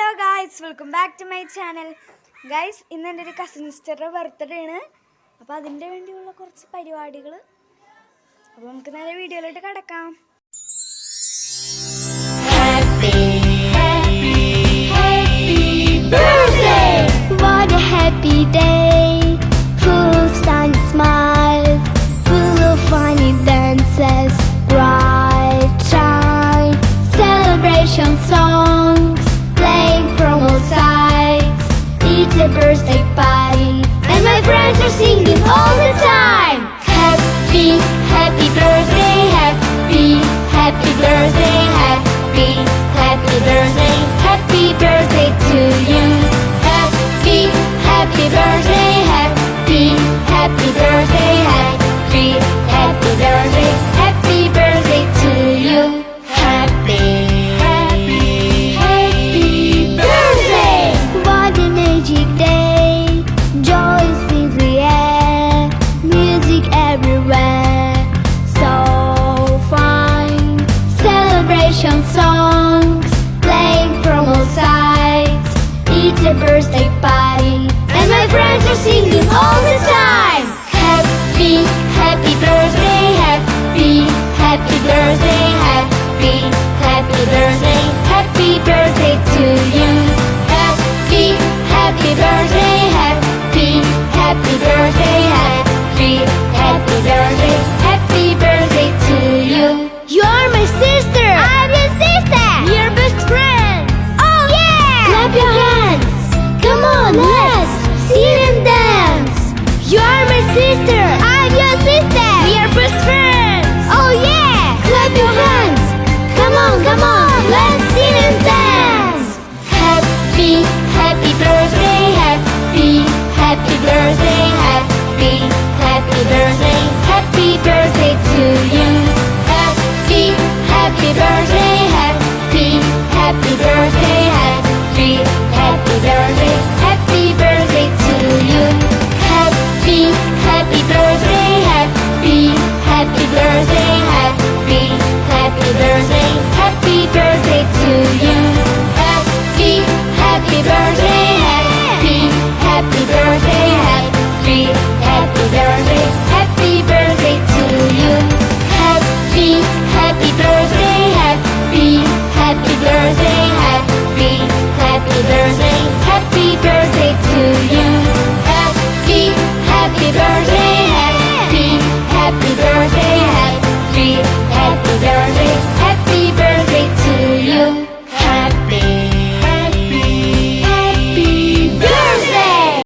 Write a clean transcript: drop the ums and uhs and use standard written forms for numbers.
Hello guys, welcome back to my channel. Guys, ഇന്ന് എൻ്റെ ഒരു കസിൻ സിസ്റ്ററുടെ ബർത്ത്ഡേ ആണ്. അപ്പോൾ അതിൻ്റെ വേണ്ടിയുള്ള കുറച്ച് പരിപാടികൾ. അപ്പോൾ നമുക്ക് നേരെ വീഡിയോയിലോട്ട് കിടക്കാം. What a happy day, full of sunny smiles, full of funny dances, bright shine, celebration songs, playing from all sides. It's a birthday party, and my friends are singing all the time. Happy, happy birthday, happy, happy birthday, happy, happy birthday, happy birthday to you. Happy birthday, happy, happy birthday, happy, happy birthday, happy birthday to you. Happy, happy, happy birthday! What a magic day, joy is in the air, music everywhere, so fine. Celebration songs, playing from all sides. It's a birthday party, and my friends are singing all the time. Happy, happy birthday, happy, happy birthday, happy, happy birthday, happy birthday to you. Happy, happy birthday, happy, happy birthday, happy, happy birthday, happy birthday to you. You are my sister.